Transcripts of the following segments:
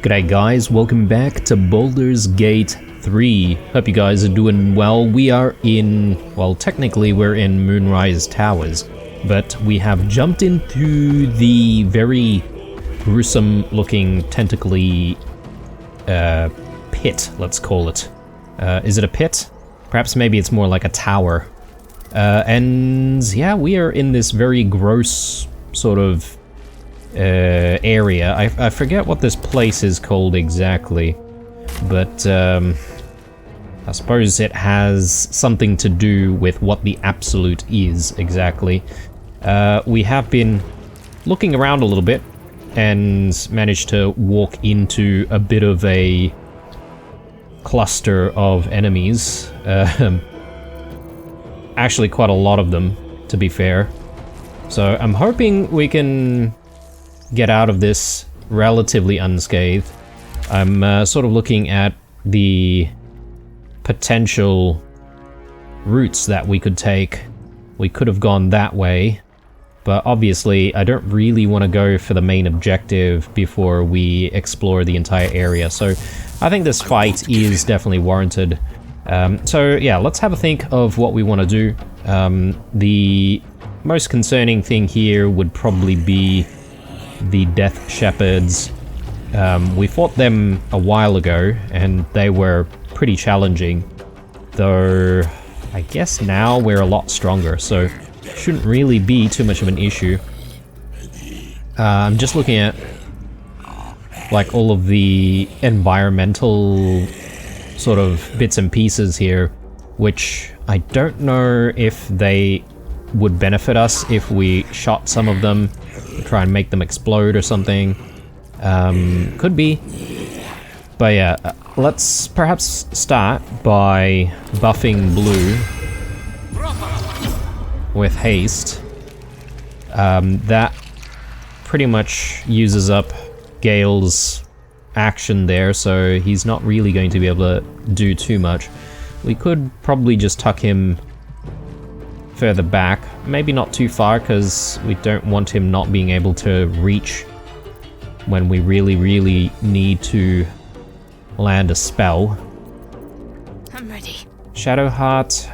G'day guys, welcome back to Baldur's Gate 3. Hope you guys are doing well. We are in, well, technically we're in Moonrise Towers, but we have jumped into the very gruesome looking tentacly pit, let's call it. Is it a pit? Perhaps maybe it's more like a tower. And yeah, we are in this very gross sort of area. I forget what this place is called exactly, but I suppose it has something to do with what the absolute is exactly. We have been looking around a little bit and managed to walk into a bit of a cluster of enemies. Actually quite a lot of them, to be fair. So I'm hoping we can get out of this relatively unscathed. I'm sort of looking at the potential routes that we could take. We could have gone that way, but obviously I don't really want to go for the main objective before we explore the entire area, so I think this fight is definitely warranted. So yeah, let's have a think of what we want to do. The most concerning thing here would probably be the Death Shepherds. We fought them a while ago and they were pretty challenging, though I guess now we're a lot stronger, so shouldn't really be too much of an issue. I'm just looking at like all of the environmental sort of bits and pieces here, which I don't know if they would benefit us if we shot some of them to try and make them explode or something. Could be. But yeah, let's perhaps start by buffing Blue with haste. That pretty much uses up Gale's action there, so he's not really going to be able to do too much. We could probably just tuck him further back, maybe not too far, because we don't want him not being able to reach when we really need to land a spell. I'm ready. Shadowheart,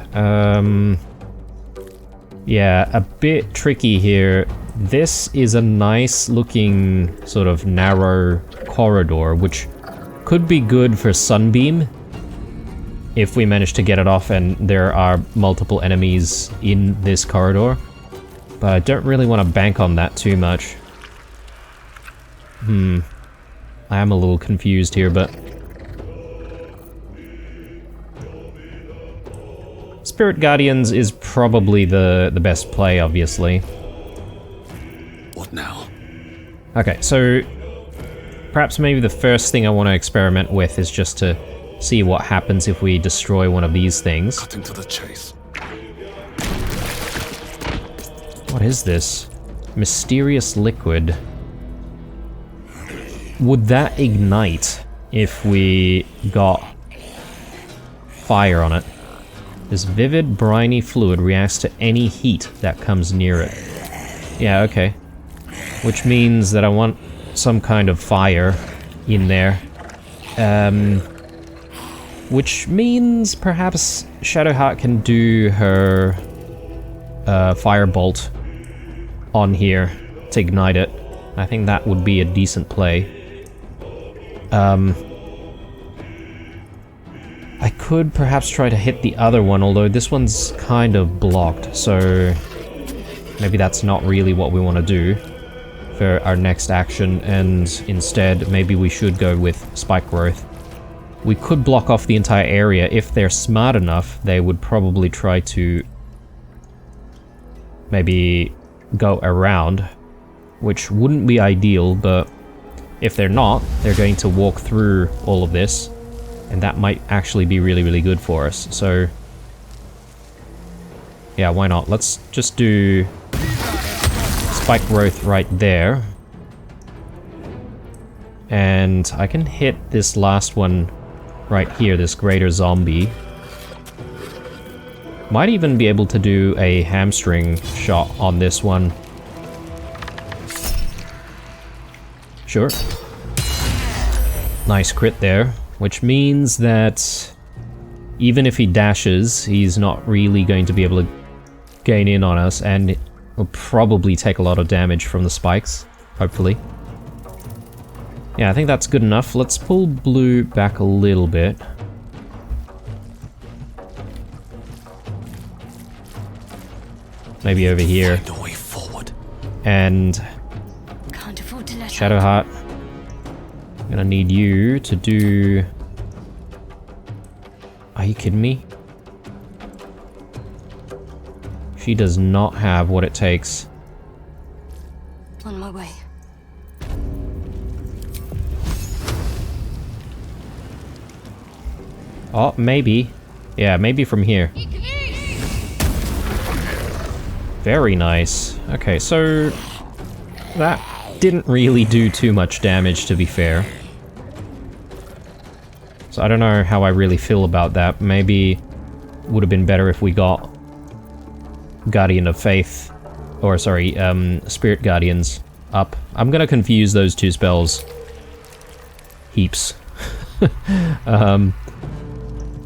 yeah, a bit tricky here. This is a nice looking sort of narrow corridor, which could be good for Sunbeam if we manage to get it off and there are multiple enemies in this corridor. But I don't really want to bank on that too much. I am a little confused here, but Spirit Guardians is probably the best play, obviously. What now? Okay, so perhaps maybe the first thing I want to experiment with is just to see what happens if we destroy one of these things. Cutting to the chase. What is this? Mysterious liquid. Would that ignite if we got fire on it? This vivid, briny fluid reacts to any heat that comes near it. Yeah, okay. Which means that I want some kind of fire in there. Which means perhaps Shadowheart can do her firebolt on here to ignite it. I think that would be a decent play. I could perhaps try to hit the other one, although this one's kind of blocked, so maybe that's not really what we want to do for our next action, and instead maybe we should go with Spike Growth. We could block off the entire area. If they're smart enough, they would probably try to maybe go around, which wouldn't be ideal, but if they're not, they're going to walk through all of this, and that might actually be really good for us. So yeah, why not? Let's just do Spike Growth right there, and I can hit this last one right here, this greater zombie. Might even be able to do a hamstring shot on this one. Sure. Nice crit there, which means that even if he dashes, he's not really going to be able to gain in on us, and will probably take a lot of damage from the spikes, hopefully. Yeah, I think that's good enough. Let's pull blue back a little bit. Maybe over here. Find a way forward. And Can't afford to let Shadowheart, I'm gonna need you to do... Are you kidding me? She does not have what it takes. on my way. Oh, maybe. Yeah, maybe from here. Very nice. Okay, so that didn't really do too much damage, to be fair. So I don't know how I really feel about that. Maybe would have been better if we got Guardian of Faith, or sorry, Spirit Guardians up. I'm gonna confuse those two spells heaps.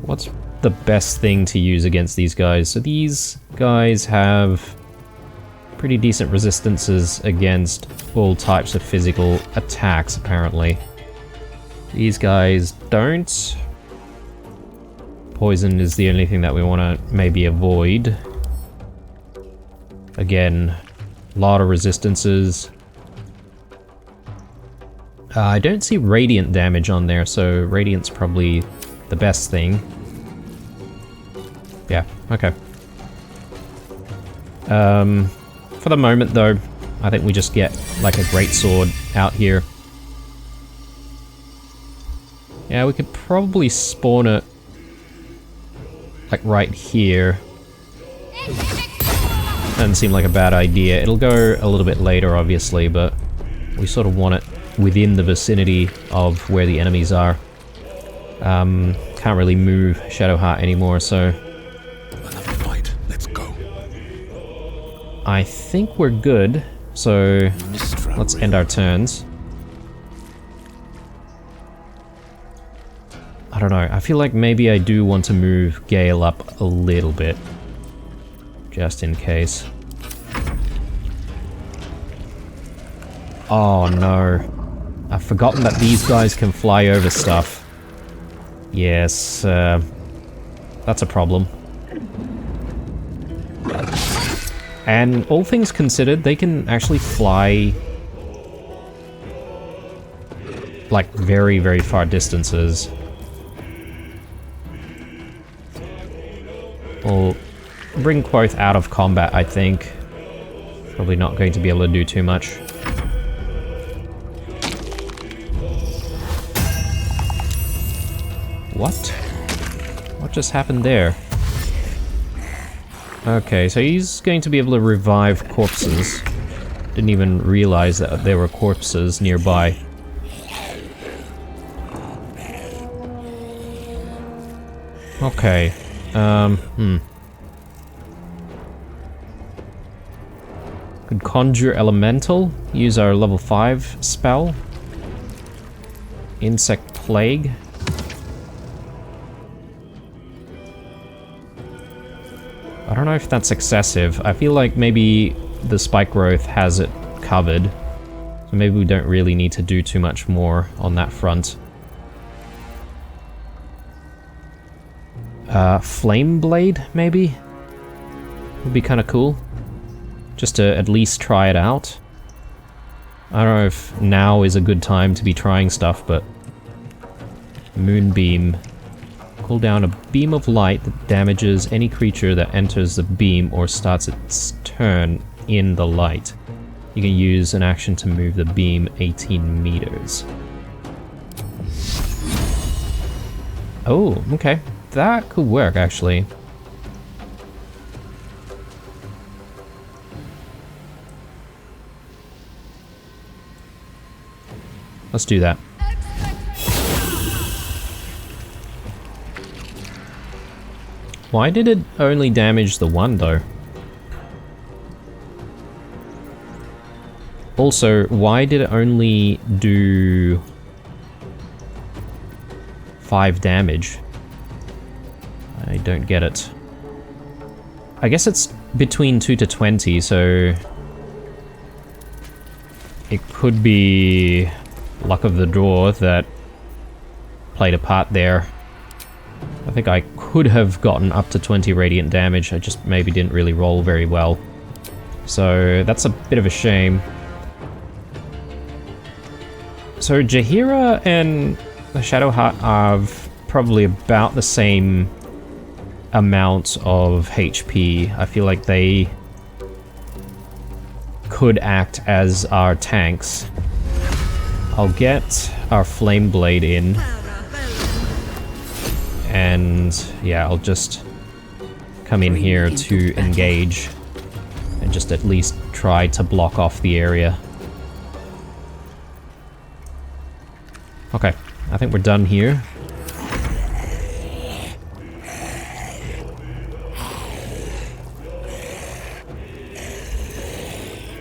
What's the best thing to use against these guys? So these guys have pretty decent resistances against all types of physical attacks, apparently. These guys don't. Poison is the only thing that we want to maybe avoid. Again, a lot of resistances. I don't see radiant damage on there, so radiant's probably the best thing. Yeah, okay. For the moment though, I think we just get like a great sword out here. Yeah, we could probably spawn it like right here. Doesn't seem like a bad idea. It'll go a little bit later, obviously, but we sort of want it within the vicinity of where the enemies are. Can't really move Shadowheart anymore, so Another fight. Let's go. I think we're good. So Mistra let's end our turns. I don't know. I feel like maybe I do want to move Gale up a little bit, just in case. Oh no. I've forgotten that these guys can fly over stuff. Yes, that's a problem. And all things considered, they can actually fly like very, very far distances. We'll bring Quoth out of combat, I think. Probably not going to be able to do too much. What? What just happened there? Okay, so he's going to be able to revive corpses. Didn't even realize that there were corpses nearby. Okay. Could conjure elemental. Use our level 5 spell. Insect plague. I don't know if that's excessive. I feel like maybe the spike growth has it covered. So maybe we don't really need to do too much more on that front. Flame blade, maybe? Would be kind of cool. Just to at least try it out. I don't know if now is a good time to be trying stuff, but... Moonbeam. Call down a beam of light that damages any creature that enters the beam or starts its turn in the light. You can use an action to move the beam 18 meters. Oh, okay. That could work, actually. Let's do that. Why did it only damage the one, though? Also, why did it only do 5 damage. I don't get it. I guess it's between 2 to 20, so it could be luck of the draw that played a part there. I think I could have gotten up to 20 radiant damage, I just maybe didn't really roll very well. So that's a bit of a shame. So Jaheira and the Shadow Heart have probably about the same amount of HP. I feel like they could act as our tanks. I'll get our Flame Blade in. And yeah, I'll just come in here to engage and just at least try to block off the area. Okay, I think we're done here.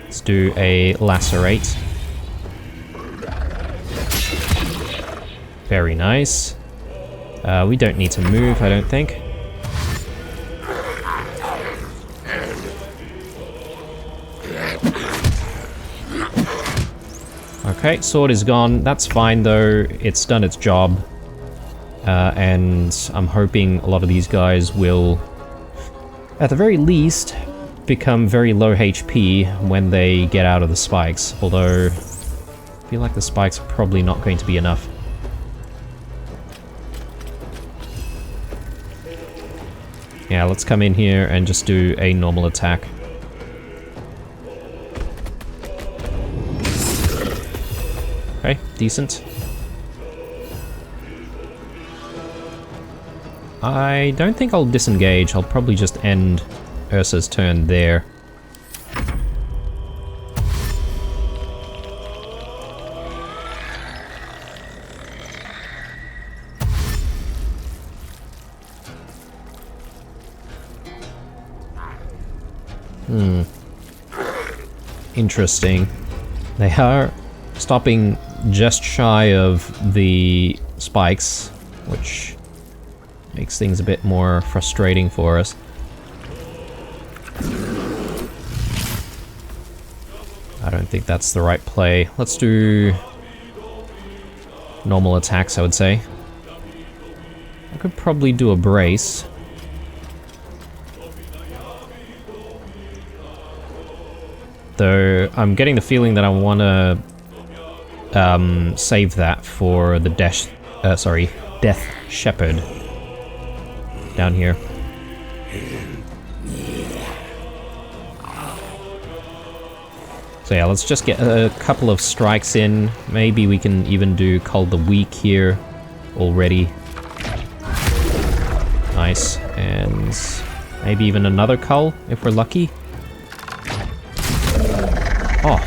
Let's do a lacerate. Very nice. We don't need to move, I don't think. Okay, sword is gone. That's fine though, it's done its job. And I'm hoping a lot of these guys will, at the very least, become very low HP when they get out of the spikes. Although, I feel like the spikes are probably not going to be enough. Yeah, let's come in here and just do a normal attack. Okay, decent. I don't think I'll disengage. I'll probably just end Ursa's turn there. Interesting. They are stopping just shy of the spikes, which makes things a bit more frustrating for us. I don't think that's the right play. Let's do normal attacks, I would say. I could probably do a brace. Though I'm getting the feeling that I want to save that for the Death Shepherd down here. So yeah, let's just get a couple of strikes in. Maybe we can even do Cull the Weak here already. Nice, and maybe even another Cull if we're lucky. Oh,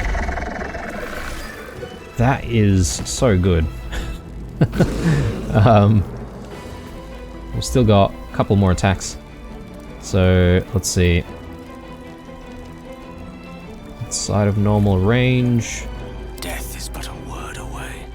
that is so good. We've still got a couple more attacks. So, let's see. Outside of normal range. Death is but a word away.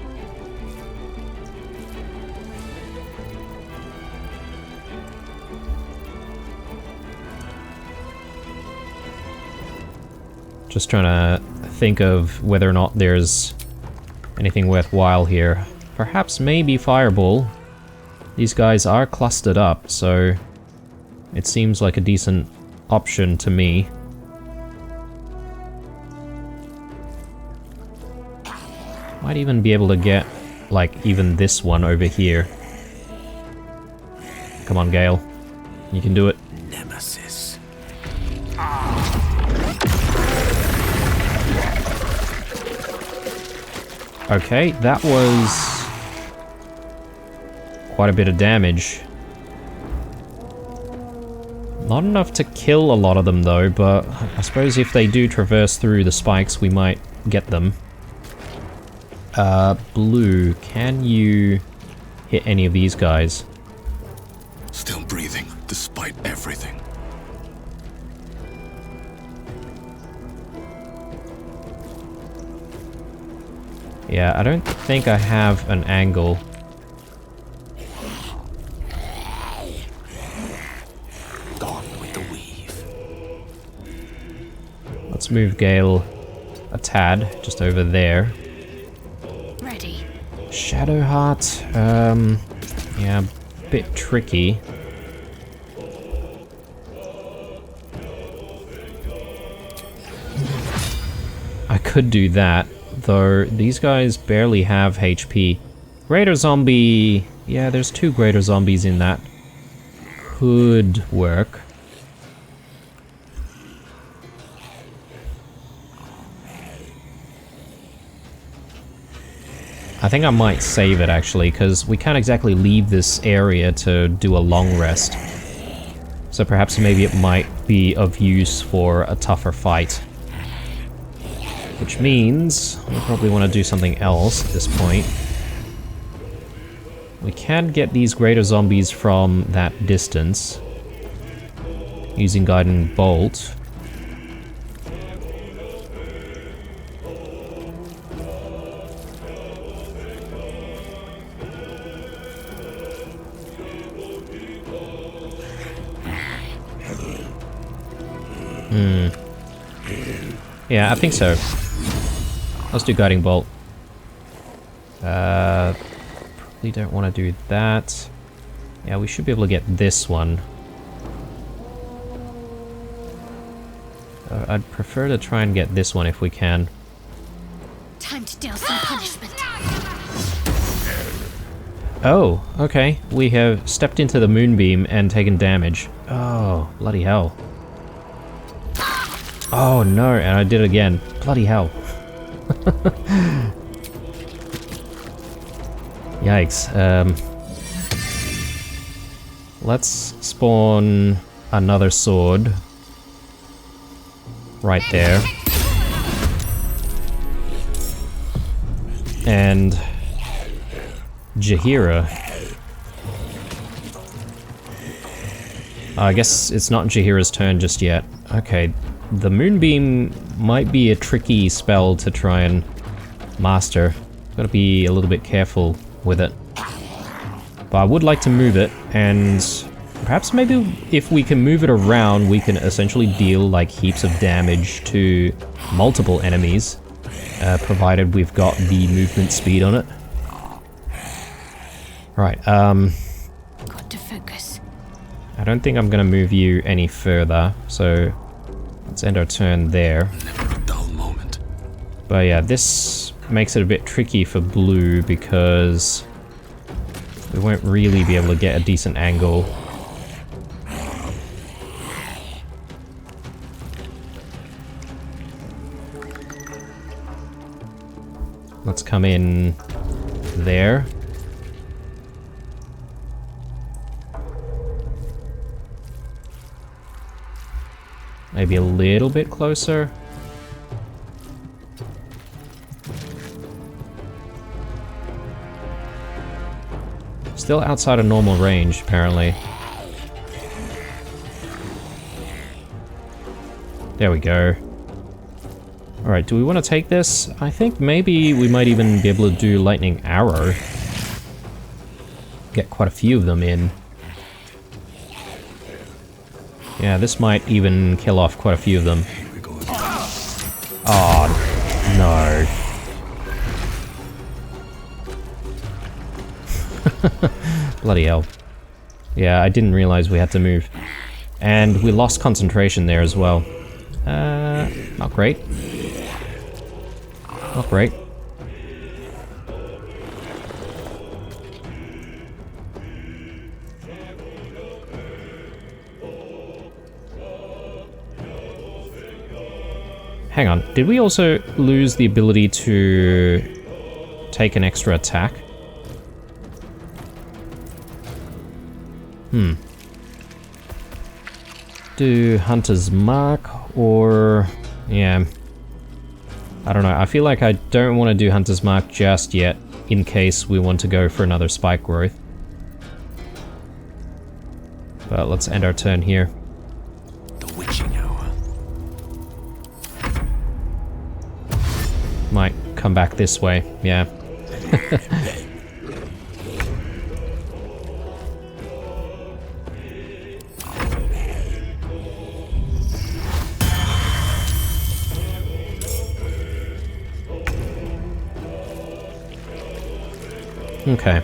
Just trying to think of whether or not there's anything worthwhile here. Perhaps maybe Fireball. These guys are clustered up, so it seems like a decent option to me. Might even be able to get, like, even this one over here. Come on, Gale. You can do it. Nemesis. Okay, that was quite a bit of damage. Not enough to kill a lot of them though, but I suppose if they do traverse through the spikes, we might get them. Blue, can you hit any of these guys? Still breathing, despite everything. Yeah, I don't think I have an angle. Let's move Gale a tad, just over there. Ready. Shadowheart, yeah, a bit tricky. I could do that, though these guys barely have HP. Greater Zombie... yeah, there's 2 Greater Zombies in that. Could work. I think I might save it, actually, because we can't exactly leave this area to do a long rest. So perhaps maybe it might be of use for a tougher fight. Which means we probably want to do something else at this point. We can get these greater zombies from that distance using Guiding Bolt. Yeah, I think so. Let's do Guiding Bolt. Probably don't want to do that. Yeah, we should be able to get this one. I'd prefer to try and get this one if we can. Time to deal some punishment. Oh, okay. We have stepped into the moonbeam and taken damage. Oh, bloody hell. Oh no, and I did it again. Bloody hell. Yikes. Let's spawn another sword. Right there. And Jaheira. I guess it's not Jaheira's turn just yet. Okay, the Moonbeam might be a tricky spell to try and master. Gotta be a little bit careful with it. But I would like to move it, and perhaps maybe if we can move it around, we can essentially deal like heaps of damage to multiple enemies, provided we've got the movement speed on it. Right, Got to focus. I don't think I'm gonna move you any further, so let's end our turn there. Never a dull moment. But yeah, this makes it a bit tricky for blue because we won't really be able to get a decent angle. Let's come in there. Maybe a little bit closer. Still outside of normal range, apparently. There we go. Alright, do we want to take this? I think maybe we might even be able to do Lightning Arrow. Get quite a few of them in. Yeah, this might even kill off quite a few of them. Oh, no. Bloody hell. Yeah, I didn't realize we had to move. And we lost concentration there as well. Not great. Not great. Hang on, did we also lose the ability to take an extra attack? Do Hunter's Mark, or... yeah. I don't know, I feel like I don't want to do Hunter's Mark just yet, in case we want to go for another spike growth. But let's end our turn here. The witching hour. Might come back this way, yeah. Okay.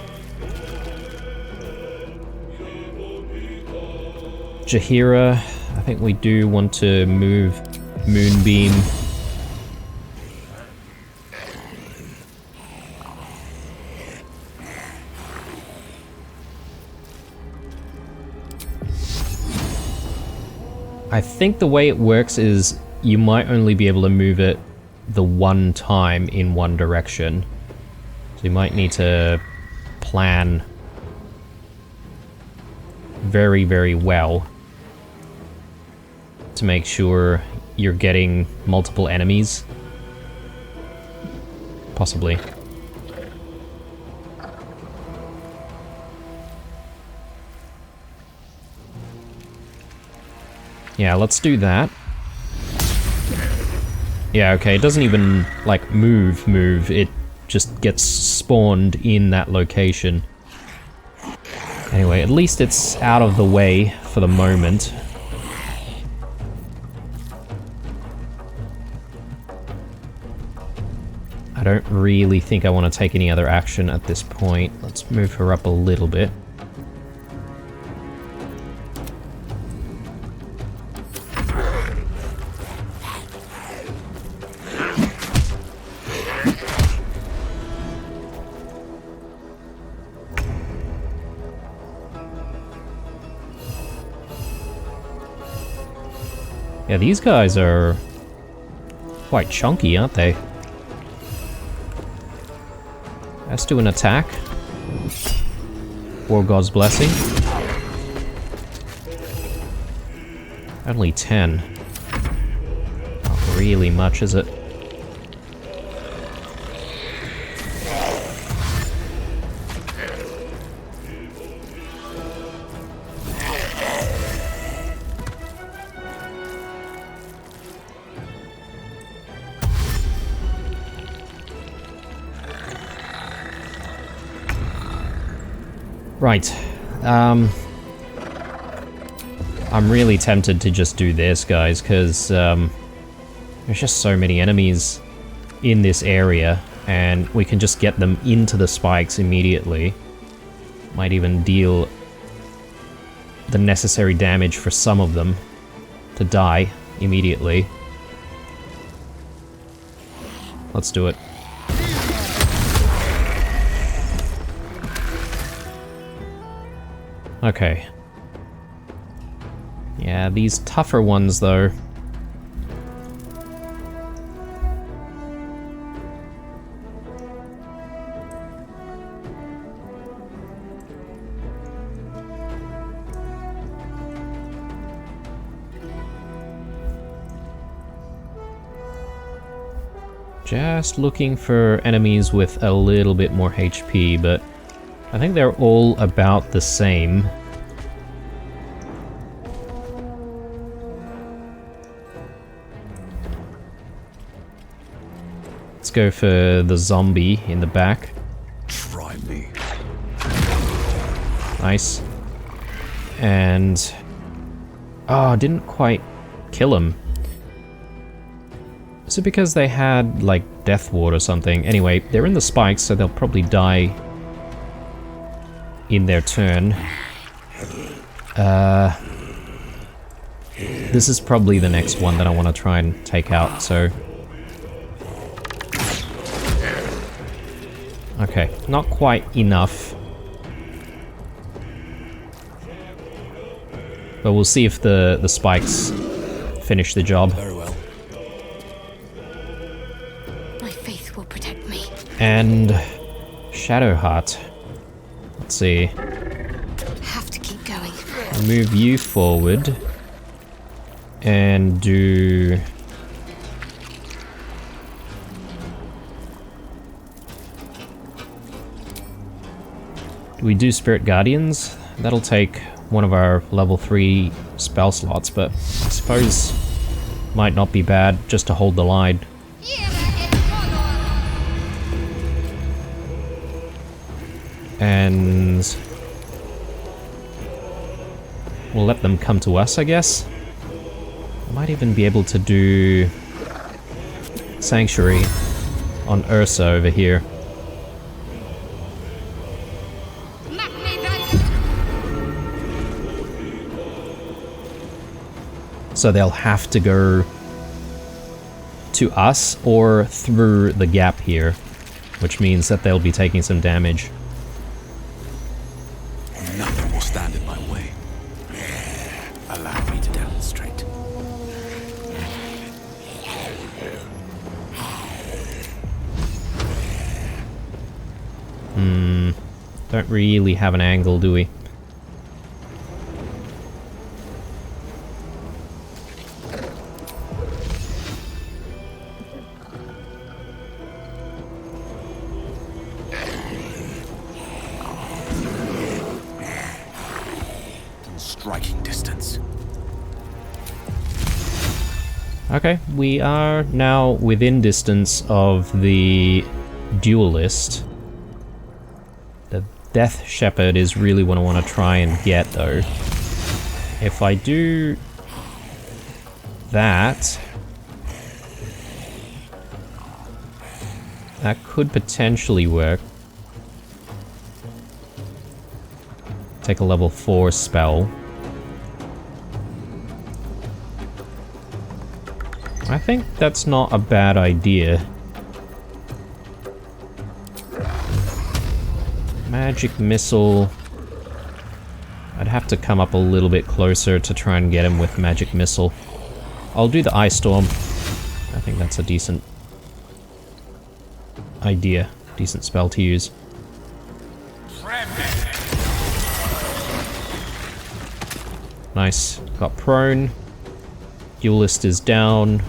Jahira, I think we do want to move Moonbeam. I think the way it works is you might only be able to move it the one time in one direction. So you might need to plan very, very well to make sure you're getting multiple enemies. Possibly. Yeah, let's do that. Yeah, okay, it doesn't even, like, move, it just gets spawned in that location. Anyway, at least it's out of the way for the moment. I don't really think I want to take any other action at this point. Let's move her up a little bit. Yeah, these guys are quite chunky, aren't they? Let's do an attack. Or God's blessing. Only 10. Not really much, is it? Right. I'm really tempted to just do this, guys, because there's just so many enemies in this area, and we can just get them into the spikes immediately. Might even deal the necessary damage for some of them to die immediately. Let's do it. Okay. Yeah, these tougher ones, though. Just looking for enemies with a little bit more HP, but I think they're all about the same. Let's go for the zombie in the back. Try me. Nice. And... oh, didn't quite kill him. Is it because they had, like, Death Ward or something? Anyway, they're in the spikes, so they'll probably die in their turn. This is probably the next one that I want to try and take out, so... okay, not quite enough. But we'll see if the spikes finish the job. Very well. My faith will protect me. And... Shadowheart. Let's see. Have to keep going. Move you forward. And do... do we do Spirit Guardians? That'll take one of our level 3 spell slots, but I suppose might not be bad just to hold the line. And we'll let them come to us, I guess. Might even be able to do Sanctuary on Ursa over here. So they'll have to go to us or through the gap here, which means that they'll be taking some damage. Nothing will stand in my way. Allow me to demonstrate. Don't really have an angle, do we? In striking distance. Okay, we are now within distance of the duelist. The Death Shepherd is really what I want to try and get, though. If I do that, that could potentially work. Take a level 4 spell. I think that's not a bad idea. Magic Missile. I'd have to come up a little bit closer to try and get him with Magic Missile. I'll do the Ice Storm. I think that's a decent idea. Decent spell to use. Nice. Got prone. Duelist is down.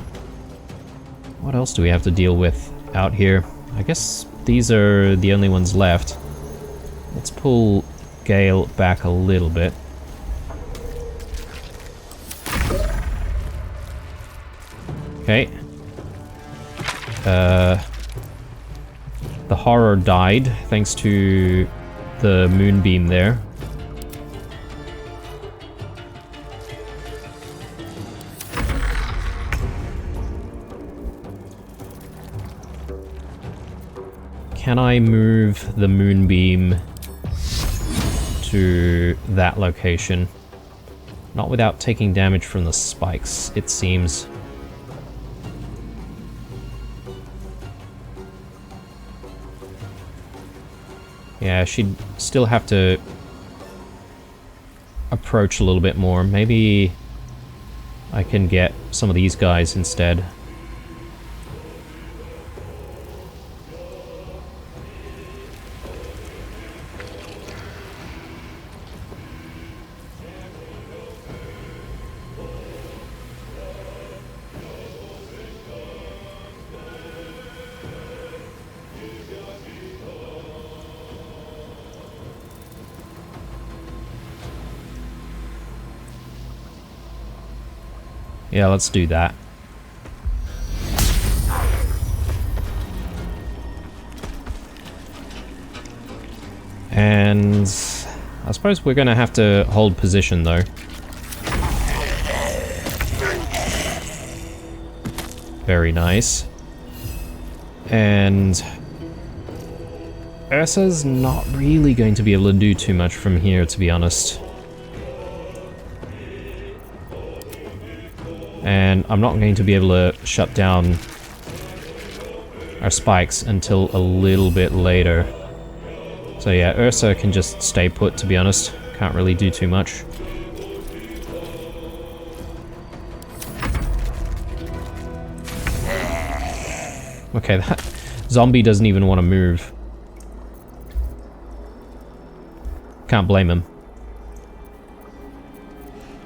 What else do we have to deal with out here? I guess these are the only ones left. Let's pull Gale back a little bit. Okay. The horror died thanks to the moonbeam there. Can I move the moonbeam to that location? Not without taking damage from the spikes, it seems. Yeah, she'd still have to approach a little bit more. Maybe I can get some of these guys instead. Yeah, let's do that. And I suppose we're gonna have to hold position though. Very nice. And Ursa's not really going to be able to do too much from here, to be honest. And I'm not going to be able to shut down our spikes until a little bit later. So yeah, Ursa can just stay put, to be honest. Can't really do too much. Okay, that zombie doesn't even want to move. Can't blame him.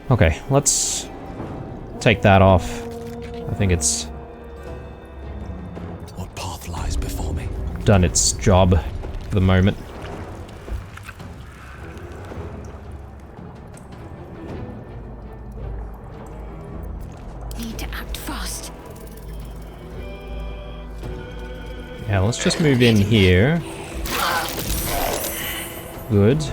Okay, let's take that off. I think it's What path lies before me? done its job for the moment. Need to act fast. Yeah, let's just move in here. Good.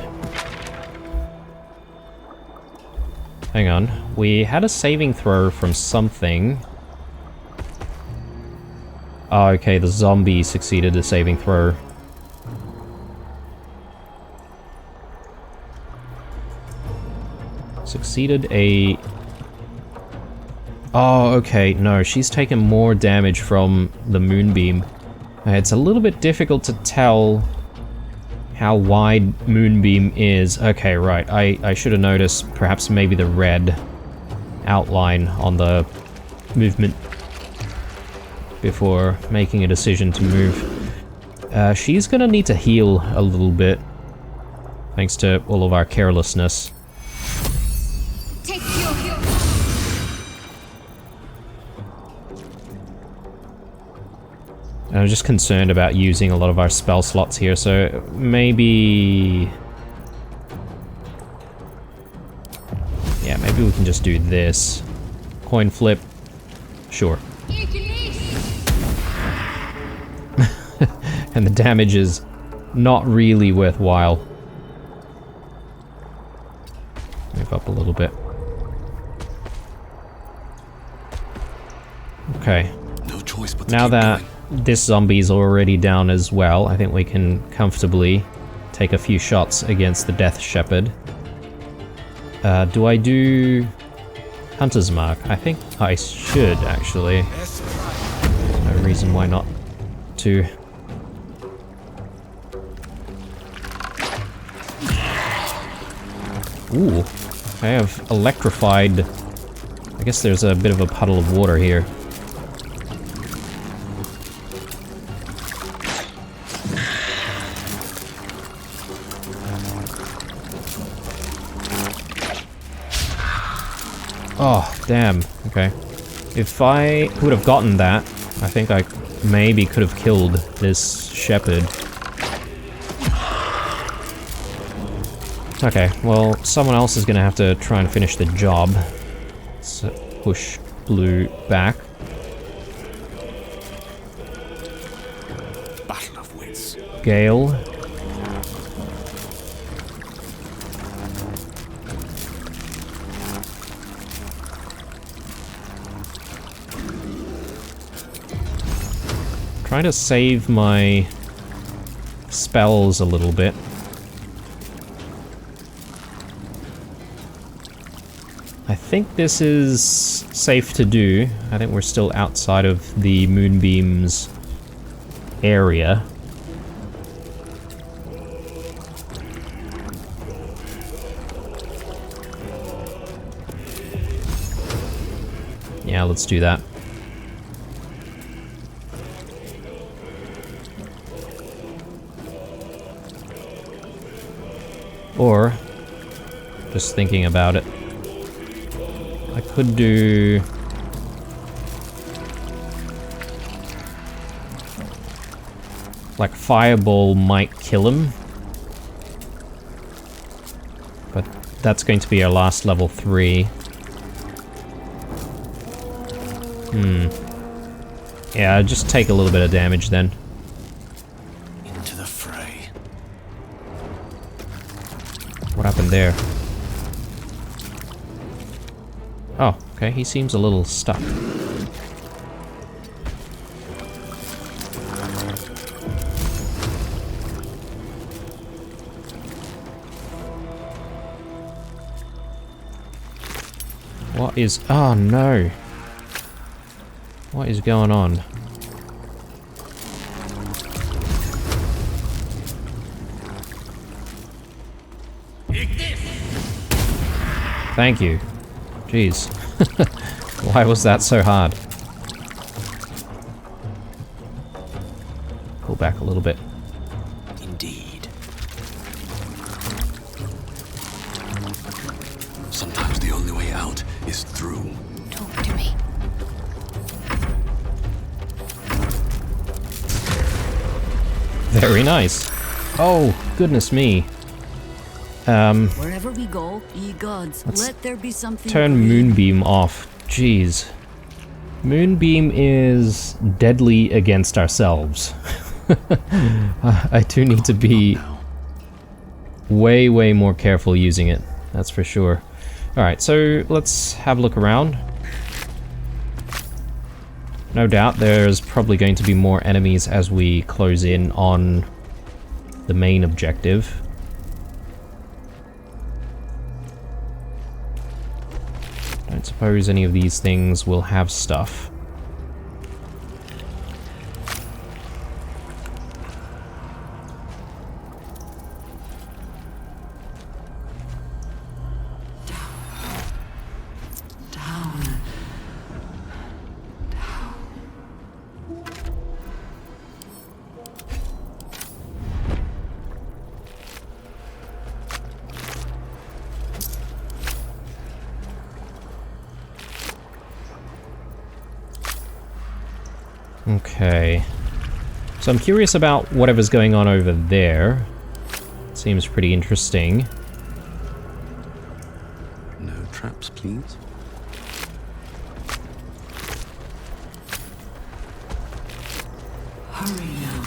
Hang on. We had a saving throw from something. Oh, okay, the zombie succeeded a saving throw. Succeeded a Oh, okay, no, she's taken more damage from the moonbeam. It's a little bit difficult to tell how wide moonbeam is. Okay, right, I should have noticed perhaps maybe the red outline on the movement before making a decision to move. She's gonna need to heal a little bit, thanks to all of our carelessness. Take your heal. I'm just concerned about using a lot of our spell slots here, so maybe... yeah, maybe we can just do this. Coin flip. Sure. And the damage is not really worthwhile. Move up a little bit. Okay. No choice but to Now keep that going. this zombie's already down as well, I think we can comfortably take a few shots against the Death Shepherd. Do I do Hunter's Mark? I think I should, actually. No reason why not to. Ooh, I have electrified. I guess there's a bit of a puddle of water here. Oh, damn. Okay. If I would have gotten that, I think I maybe could have killed this shepherd. Okay, well, someone else is gonna have to try and finish the job. Let's push blue back. Battle of wits. Gale. Trying to save my spells a little bit. I think this is safe to do. I think we're still outside of the moonbeam's area. Yeah, let's do that. Or, just thinking about it, I could do... like, Fireball might kill him. But that's going to be our last level 3. Yeah, just take a little bit of damage then. Into the fray. What happened there? Oh, okay, he seems a little stuck. What is... oh no! What is going on? Thank you. Jeez. Why was that so hard? Pull back a little bit. Indeed. Sometimes the only way out is through. Talk to me. Very nice. Oh, goodness me. Wherever we go, ye gods, Let's let there be something. Turn Moonbeam off. Jeez. Moonbeam is deadly against ourselves. I do need to be way, way more careful using it. That's for sure. Alright, so let's have a look around. No doubt there's probably going to be more enemies as we close in on the main objective. don't suppose any of these things will have stuff. Okay. So I'm curious about whatever's going on over there. Seems pretty interesting. No traps, please. Hurry now.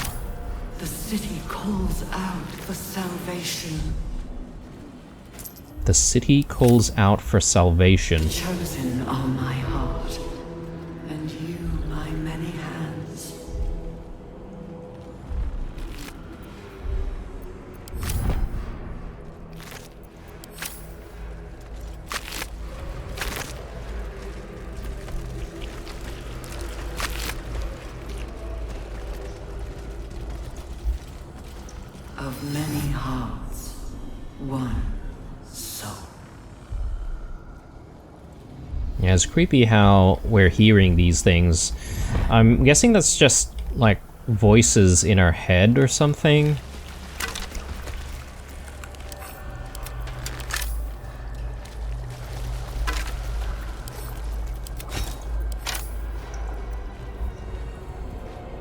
The city calls out for salvation. The city calls out for salvation. Chosen are my heart, and you my many hands. Of many hearts, one soul. Yeah, it's creepy how we're hearing these things. I'm guessing that's just, like, voices in our head or something.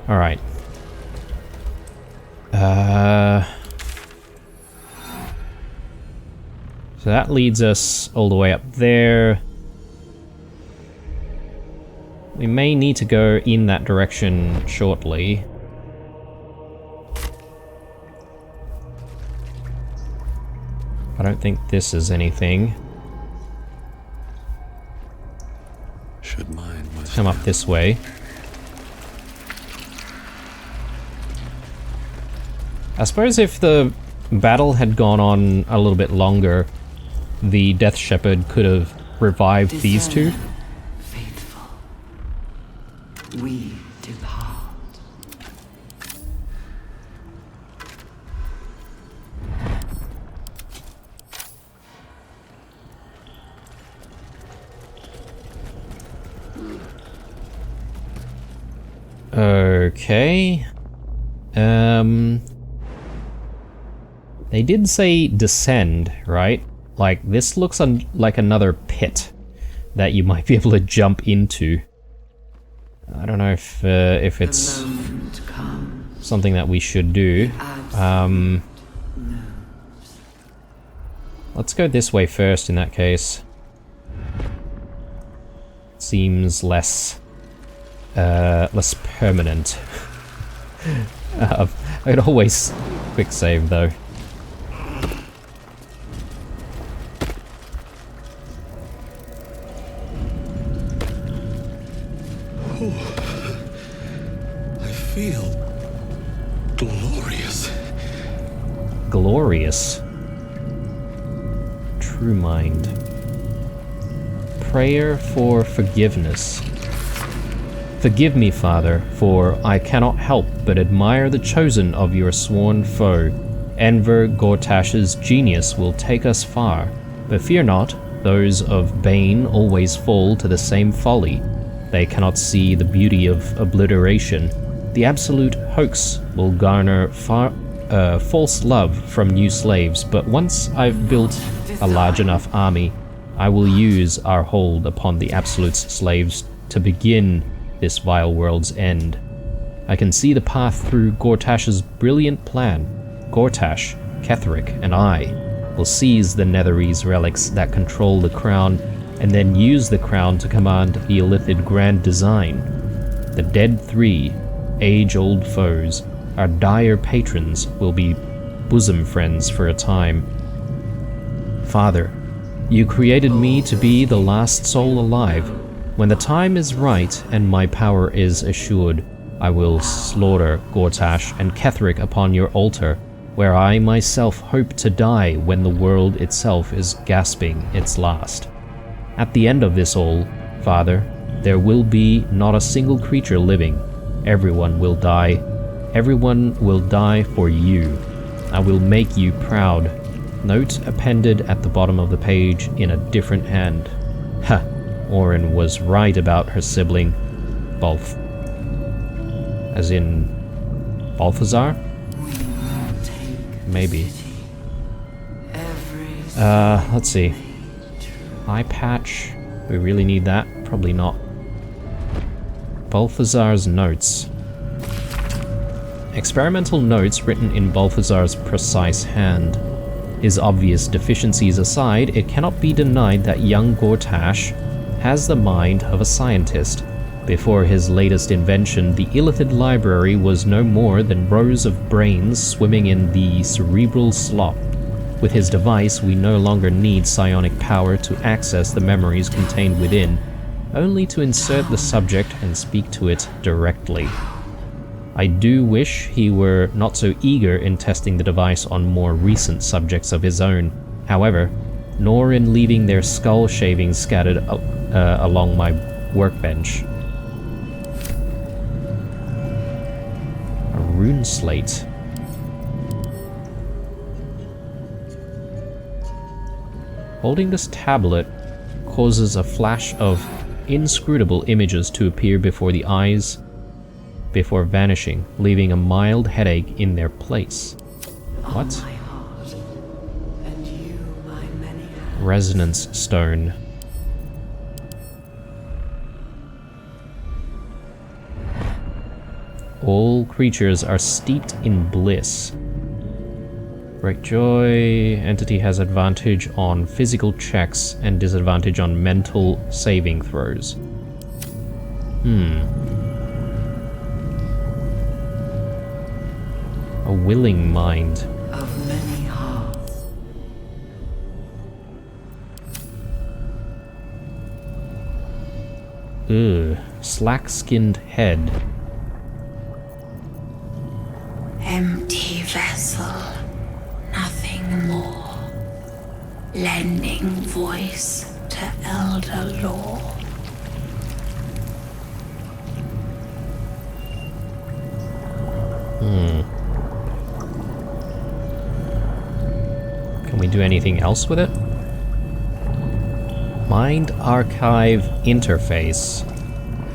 Alright. So that leads us all the way up there. We may need to go in that direction shortly. I don't think this is anything. Should mine was Come up this way. I suppose if the battle had gone on a little bit longer, the Death Shepherd could have revived these two. Discern, faithful. We depart. Okay. They did say descend, right? Like, this looks like another pit that you might be able to jump into. I don't know if it's The moment comes. something that we should do. Let's go this way first in that case. Seems less permanent. I'd always quick save though. I feel glorious. Glorious. True mind. Prayer for forgiveness. Forgive me, Father, for I cannot help but admire the chosen of your sworn foe. Enver Gortash's genius will take us far, but fear not, those of Bane always fall to the same folly. They cannot see the beauty of obliteration. The absolute hoax will garner false love from new slaves, but once I've built a large enough army, I will use our hold upon the Absolute's slaves to begin this vile world's end. I can see the path through Gortash's brilliant plan. Gortash, Ketheric, and I will seize the Netherese relics that control the crown, and then use the crown to command the Illithid grand design. The dead three, age-old foes, our dire patrons, will be bosom friends for a time. Father, you created me to be the last soul alive. When the time is right and my power is assured, I will slaughter Gortash and Ketheric upon your altar, where I myself hope to die when the world itself is gasping its last. At the end of this all, Father, there will be not a single creature living. Everyone will die. Everyone will die for you. I will make you proud. Note appended at the bottom of the page in a different hand. Ha! Orin was right about her sibling, Balth. As in... Balthazar? Maybe. Let's see. Eye patch. We really need that? Probably not. Balthazar's notes. Experimental notes written in Balthazar's precise hand. His obvious deficiencies aside, it cannot be denied that young Gortash has the mind of a scientist. Before his latest invention, the Illithid library was no more than rows of brains swimming in the cerebral slop. With his device, we no longer need psionic power to access the memories contained within, only to insert the subject and speak to it directly. I do wish he were not so eager in testing the device on more recent subjects of his own, however, nor in leaving their skull shavings scattered along my workbench. A rune slate. Holding this tablet causes a flash of inscrutable images to appear before the eyes before vanishing, leaving a mild headache in their place. What? My heart, and you, my many hands. Resonance stone. All creatures are steeped in bliss. Great joy. Entity has advantage on physical checks and disadvantage on mental saving throws. A willing mind. Of many hearts. Ugh. Slack-skinned head. Empty vessel, nothing more. Lending voice to elder law. Can we do anything else with it? Mind Archive Interface.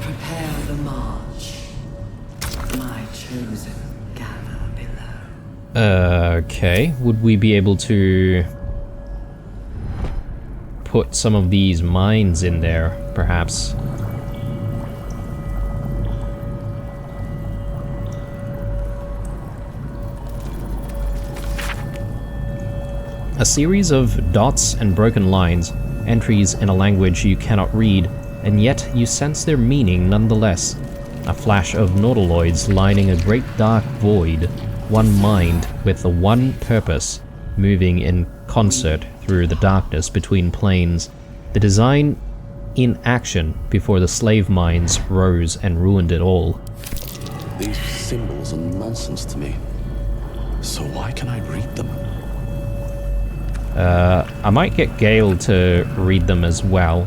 Prepare the march. My chosen gather below. Okay. Would we be able to put some of these mines in there, perhaps? A series of dots and broken lines, entries in a language you cannot read, and yet you sense their meaning nonetheless. A flash of nautiloids lining a great dark void, one mind with the one purpose, moving in concert through the darkness between planes. The design in action before the slave mines rose and ruined it all. These symbols are nonsense to me. So why can I read them? I might get Gale to read them as well.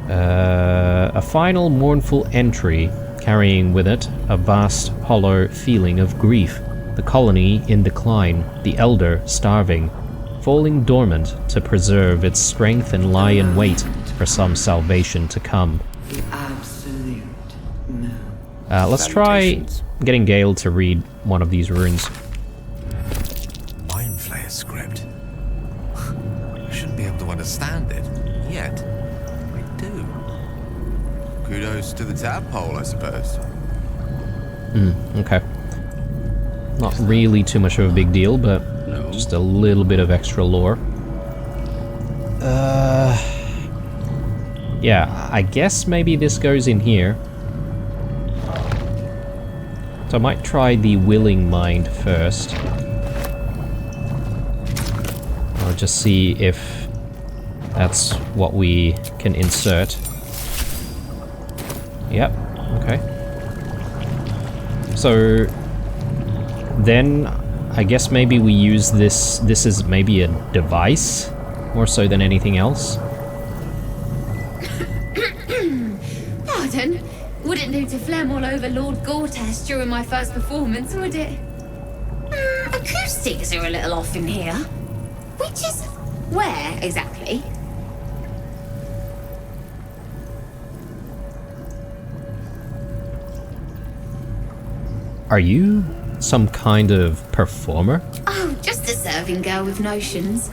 A final mournful entry, carrying with it a vast, hollow feeling of grief. The colony in decline, the elder starving, falling dormant to preserve its strength and lie in wait for some salvation to come. The absolute moon. Let's try getting Gale to read one of these runes. Script. I shouldn't be able to understand it, yet I do. Kudos to the tadpole, I suppose. Okay. Not really too much of a big deal, but just a little bit of extra lore. Yeah, I guess maybe this goes in here. So I might try the willing mind first. I'll just see if that's what we can insert. Yep, okay. So then I guess maybe we use this is maybe a device more so than anything else. Pardon? Wouldn't do to phlegm all over Lord Gortash during my first performance, would it? Acoustics are a little off in here. Which is where, exactly? Are you some kind of performer? Oh, just a serving girl with notions.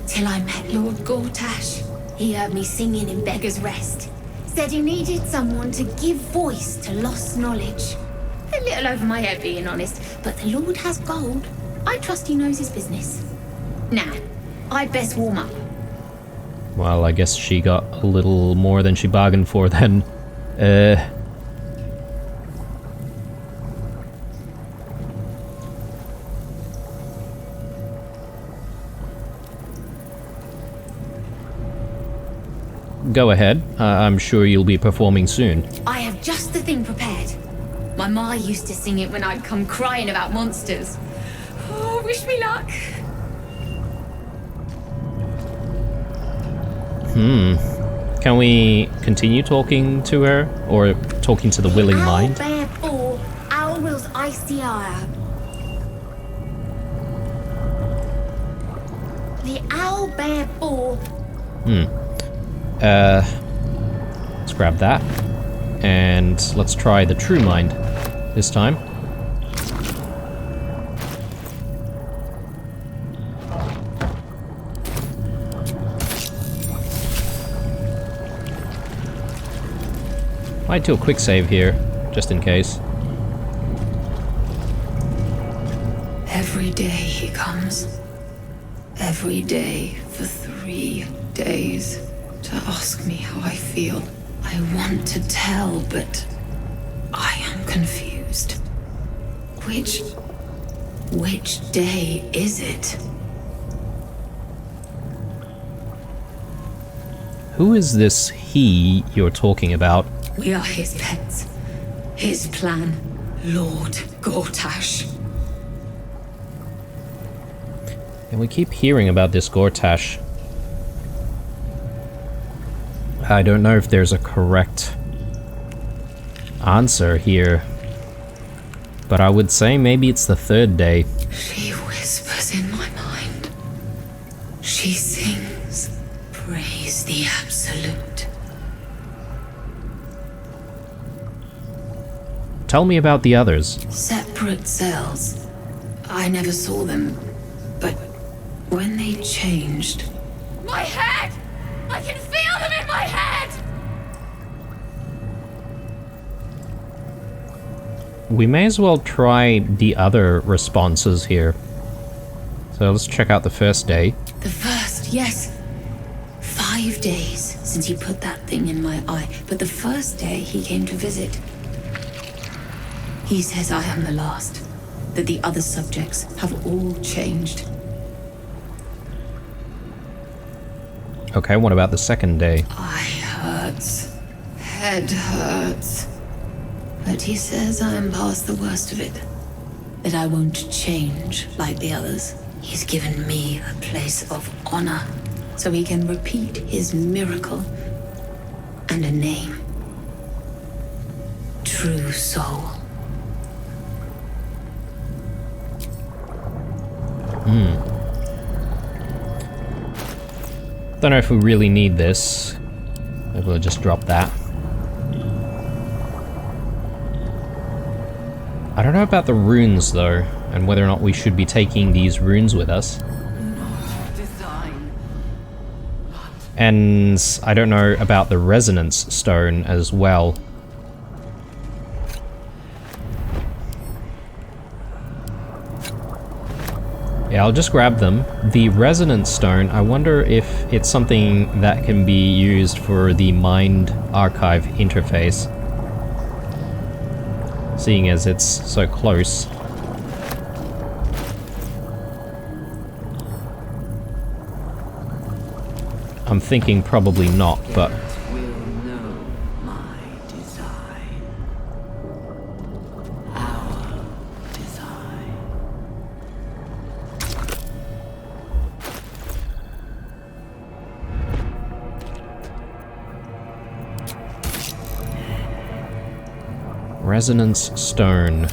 Till I met Lord Gortash. He heard me singing in Beggar's Rest. Said he needed someone to give voice to lost knowledge. A little over my head, being honest, but the Lord has gold. I trust he knows his business. Now, I'd best warm up. Well, I guess she got a little more than she bargained for then. Go ahead. I'm sure you'll be performing soon. I have just the thing prepared. My ma used to sing it when I'd come crying about monsters. Oh, wish me luck. Can we continue talking to her? Or talking to the willing mind? Bear Four, Owl Will's Icy Eye. The Owl Bear Four. Let's grab that. And let's try the true mind this time. Might do a quick save here, just in case. Every day he comes. Every day for 3 days to ask me how I feel. I want to tell, but I am confused. Which day is it? Who is this he you're talking about? We are his pets. His plan. Lord Gortash. And we keep hearing about this Gortash. I don't know if there's a correct answer here, but I would say maybe it's the 3rd day. She whispers in my mind. She sings. Praise the Absolute. Tell me about the others. Separate cells. I never saw them, but when they changed, My head! I can feel them in my head! We may as well try the other responses here. So let's check out the first day. the first, yes. 5 days since he put that thing in my eye, but the first day he came to visit. He says I am the last, that the other subjects have all changed. Okay, what about the second day? Eye hurts, head hurts. But he says I am past the worst of it, that I won't change like the others. He's given me a place of honor, so he can repeat his miracle and a name. True Soul. Don't know if we really need this. Maybe we'll just drop that. I don't know about the runes though, and whether or not we should be taking these runes with us. And I don't know about the resonance stone as well. Yeah, I'll just grab them. The resonance stone, I wonder if it's something that can be used for the Mind Archive interface. Seeing as it's so close. I'm thinking probably not, but... Will know my design. Our design. Resonance stone.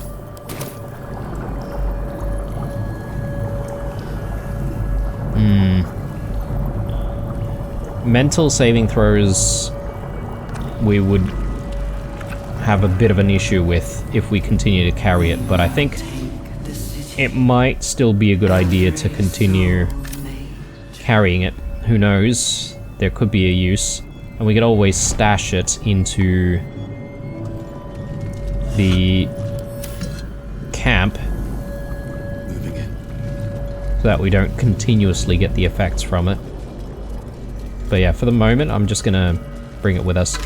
Mental saving throws we would have a bit of an issue with if we continue to carry it, but I think it might still be a good idea to continue carrying it. Who knows? There could be a use. And we could always stash it into the camp Moving in. so that we don't continuously get the effects from it. But yeah, for the moment, I'm just gonna bring it with us.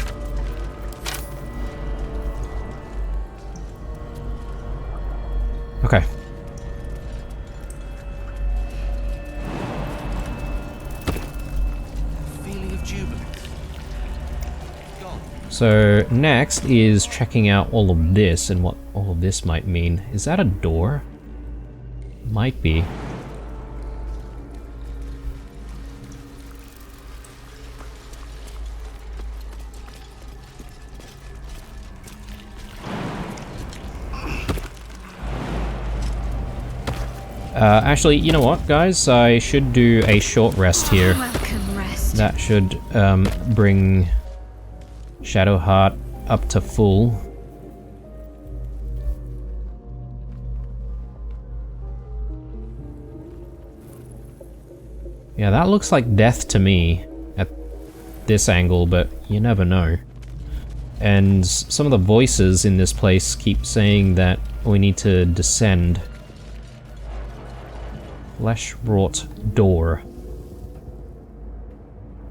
Okay. Feeling of jubilant. Gone. So next is checking out all of this and what all of this might mean. Is that a door? Might be. Actually, you know what, guys? I should do a short rest here. Welcome, rest. That should bring Shadowheart up to full. Yeah, that looks like death to me at this angle, but you never know. And some of the voices in this place keep saying that we need to descend. Flesh-wrought door.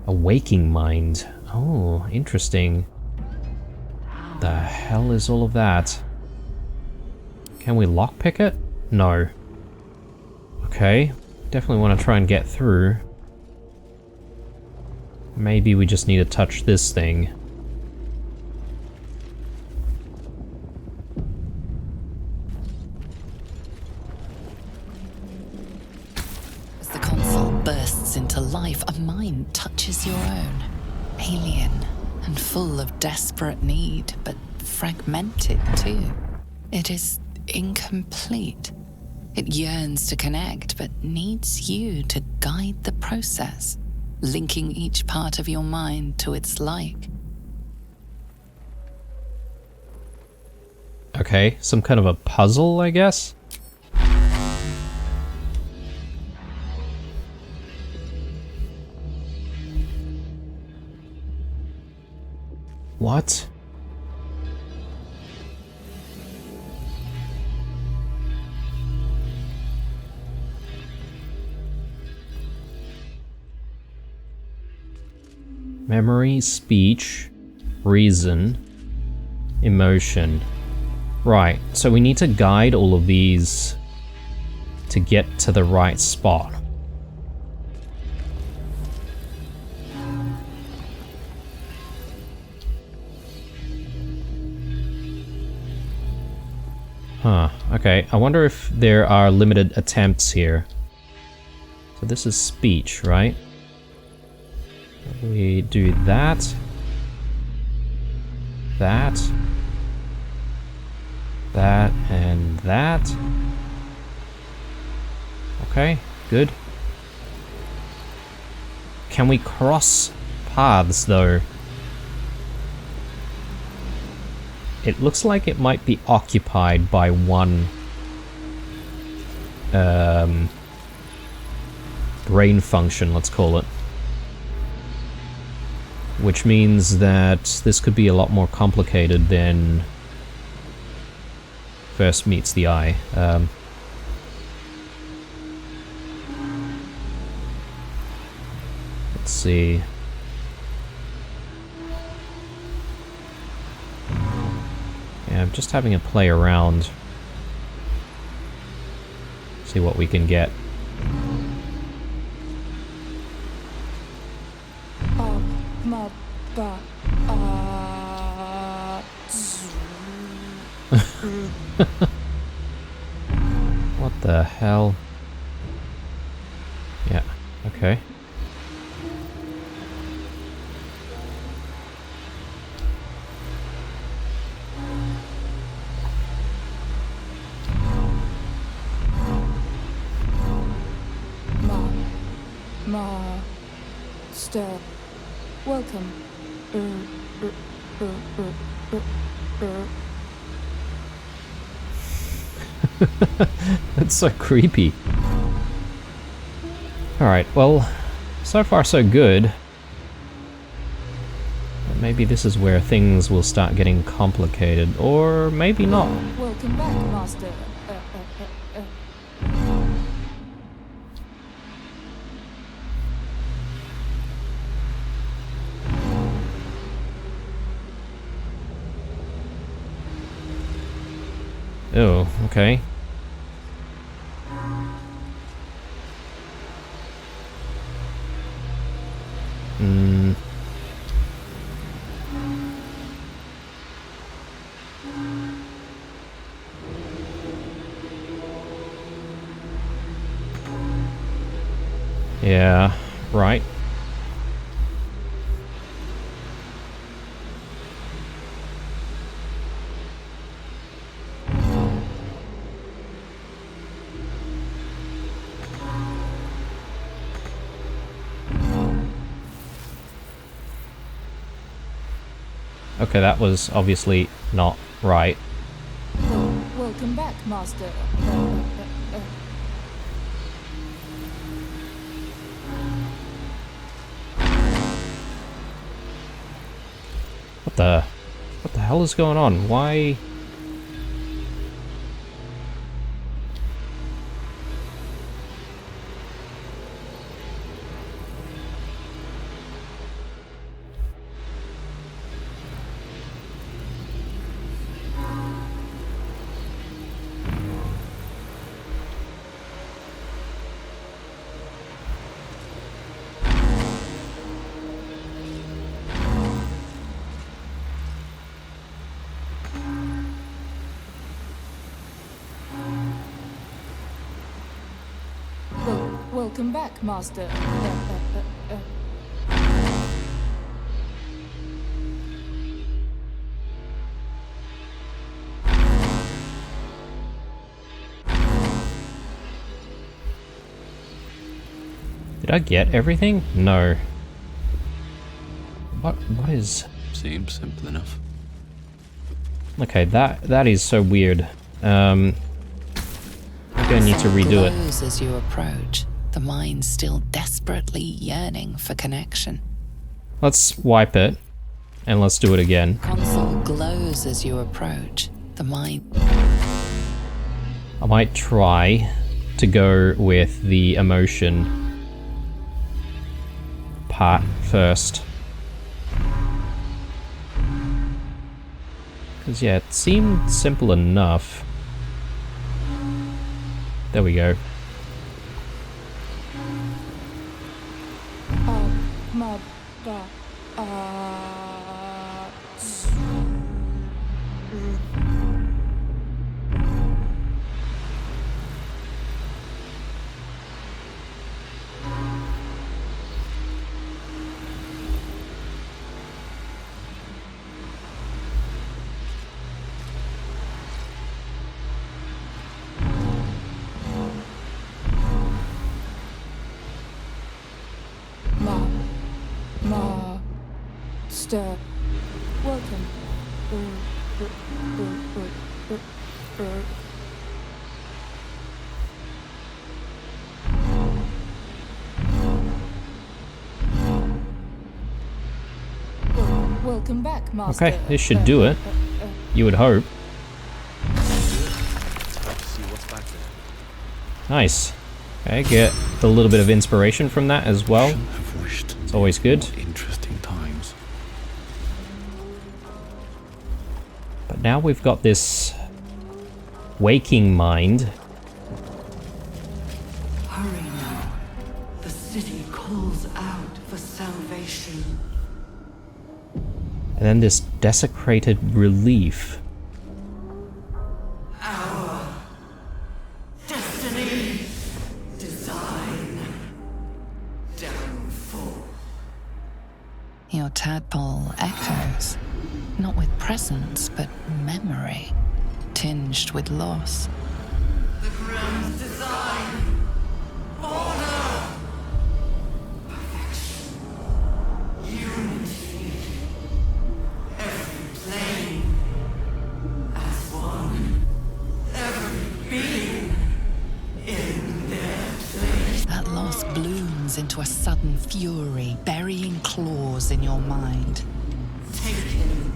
A waking mind. Oh, interesting. The hell is all of that? Can we lockpick it? No. Okay. Definitely want to try and get through. Maybe we just need to touch this thing. As the console bursts into life, a mind touches your own. Alien and full of desperate need, but fragmented too. It is incomplete. It yearns to connect, but needs you to guide the process, linking each part of your mind to its like. Okay, some kind of a puzzle, I guess? What? Memory, speech, reason, emotion. Right, so we need to guide all of these to get to the right spot. Huh, okay. I wonder if there are limited attempts here. So this is speech, right? We do that. That. That and that. Okay, good. Can we cross paths though? It looks like it might be occupied by one brain function, let's call it. Which means that this could be a lot more complicated than first meets the eye. Let's see. Yeah, I'm just having a play around. See what we can get. What the hell? Yeah, okay. Master. Welcome. That's so creepy. Alright, well, so far so good. But maybe this is where things will start getting complicated, or maybe not. Welcome back, Master. Oh, okay. Yeah, right. Okay, that was obviously not right. Welcome back, Master. What the hell is going on? Why? Welcome back, Master. Did I get everything? No. What is... Seems simple enough. Okay, that is so weird. I'm gonna need to redo it. Glows as you approach, the mind still desperately yearning for connection. Let's wipe it, and let's do it again. Console glows as you approach, the mind... I might try to go with the emotion part first. Because, yeah, it seemed simple enough. There we go. Master. Welcome. Welcome back, Master. Okay, this should do it. You would hope. Nice. Okay, get a little bit of inspiration from that as well. It's always good. Interesting times. But now we've got this waking mind. Hurry now. The city calls out for salvation. And then this desecrated relief. Our destiny, design, downfall. Your tadpole echoes, not with presence, but memory, tinged with loss. The ground's design, order. turns into a sudden fury, burying claws in your mind. Taken.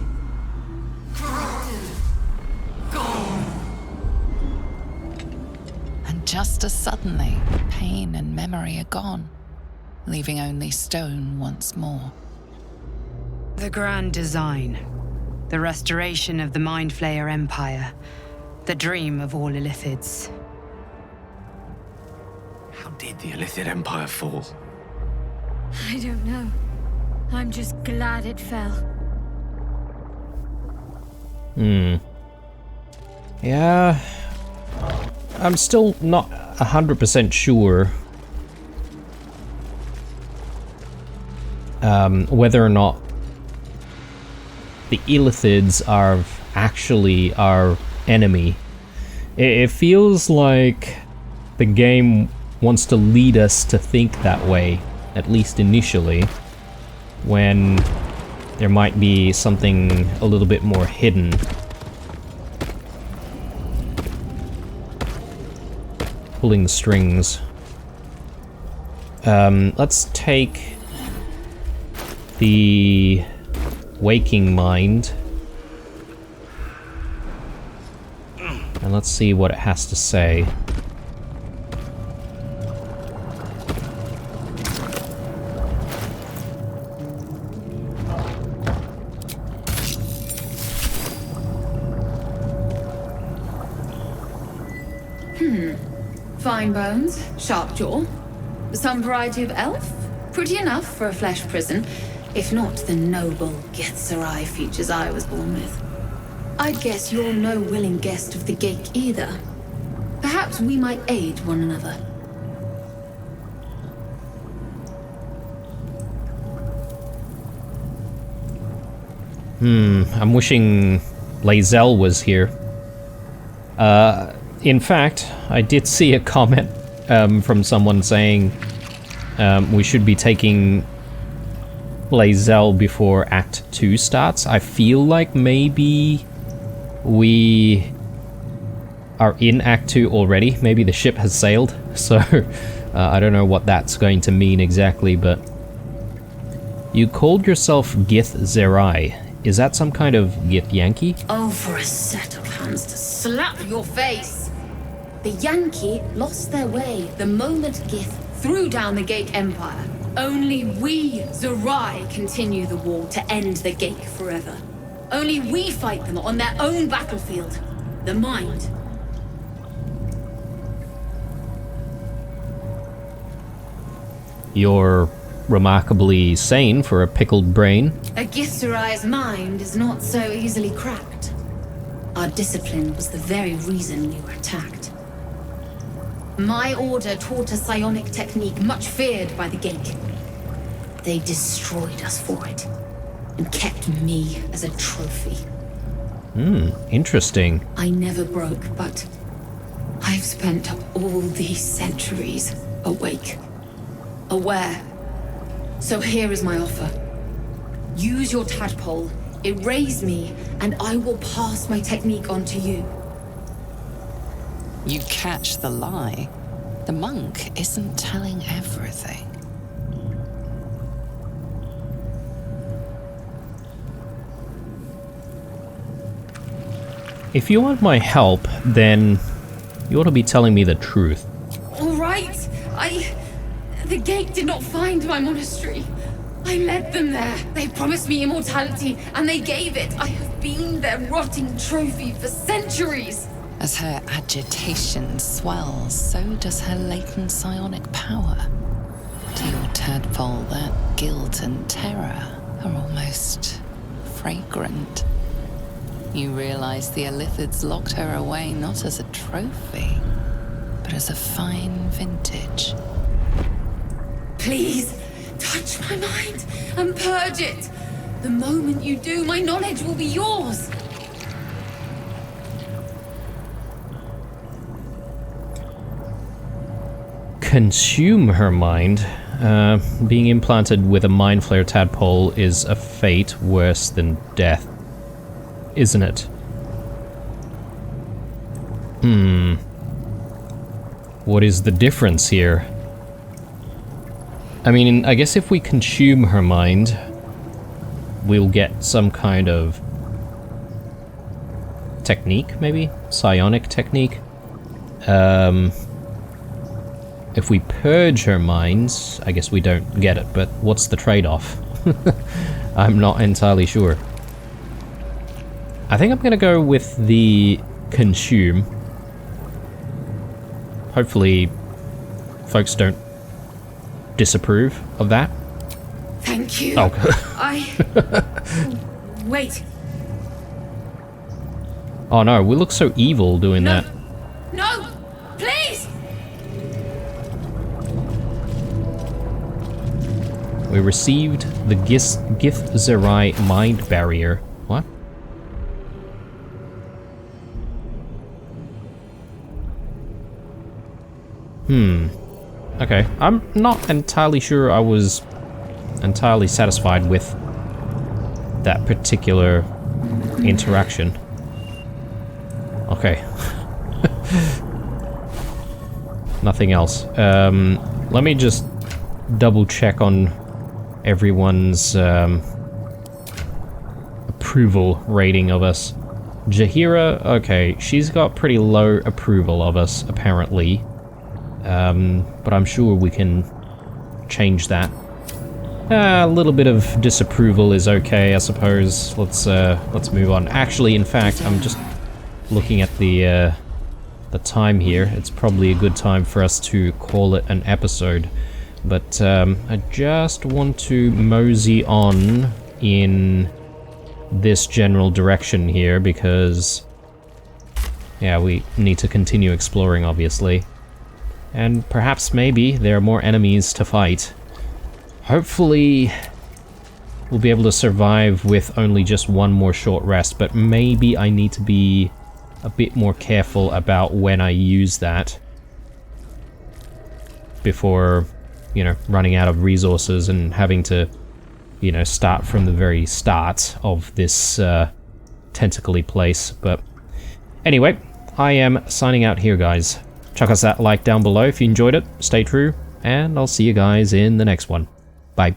Corrupted. Gone. And just as suddenly, pain and memory are gone, leaving only stone once more. The grand design. The restoration of the Mind Flayer Empire. The dream of all Illithids. How did the Illithid Empire fall? I don't know. I'm just glad it fell. Yeah. I'm still not 100% sure whether or not the Illithids are actually our enemy. It feels like the game wants to lead us to think that way, at least initially, when there might be something a little bit more hidden. Pulling the strings. Let's take the Waking Mind, and let's see what it has to say. Fine bones, sharp jaw. Some variety of elf? Pretty enough for a flesh prison, if not the noble Githzerai features I was born with. I'd guess you're no willing guest of the gate either. Perhaps we might aid one another. I'm wishing Lae'zel was here. In fact, I did see a comment from someone saying we should be taking Lae'zel before Act 2 starts. I feel like maybe we are in Act 2 already. Maybe the ship has sailed, so I don't know what that's going to mean exactly, but... You called yourself Githzerai. Is that some kind of Githyanki? Oh, for a set of hands to slap your face! The Yankee lost their way the moment Gith threw down the Gate Empire. Only we, Zerai, continue the war to end the Gate forever. Only we fight them on their own battlefield. The Mind. You're remarkably sane for a pickled brain. A Githzerai's mind is not so easily cracked. Our discipline was the very reason we were attacked. My order taught a psionic technique much feared by the Gate. They destroyed us for it, and kept me as a trophy. Interesting. I never broke, but I've spent all these centuries awake, aware. So here is my offer. Use your tadpole, erase me, and I will pass my technique on to you. You catch the lie. The monk isn't telling everything. If you want my help, then you ought to be telling me the truth. All right, The Gate did not find my monastery. I led them there. They promised me immortality, and they gave it. I have been their rotting trophy for centuries. As her agitation swells, so does her latent psionic power. To your tadpole, that guilt and terror are almost fragrant. You realize the Illithids locked her away not as a trophy, but as a fine vintage. Please, touch my mind and purge it. The moment you do, my knowledge will be yours. Consume her mind. Being implanted with a Mind Flayer tadpole is a fate worse than death, isn't it? What is the difference here? I mean, I guess if we consume her mind, we'll get some kind of technique, maybe? Psionic technique? If we purge her minds, I guess we don't get it, but what's the trade-off? I'm not entirely sure. I think I'm gonna go with the consume. Hopefully, folks don't disapprove of that. Thank you. Oh. Wait. Oh no, we look so evil doing that. No! Please! We received the Gith-Zerai mind barrier. What? Okay. I'm not entirely sure I was entirely satisfied with that particular interaction. Okay. Nothing else. Let me just double check on everyone's approval rating of us. Jaheira, okay, she's got pretty low approval of us, apparently. But I'm sure we can change that. A little bit of disapproval is okay, I suppose. Let's move on. Actually, in fact, I'm just looking at the time here. It's probably a good time for us to call it an episode. But I just want to mosey on in this general direction here because, yeah, we need to continue exploring, obviously. And perhaps maybe there are more enemies to fight. Hopefully we'll be able to survive with only just one more short rest, but maybe I need to be a bit more careful about when I use that before, you know, running out of resources and having to, you know, start from the very start of this tentacly place. But anyway, I am signing out here, guys. Chuck us that like down below if you enjoyed it, stay true, and I'll see you guys in the next one. Bye.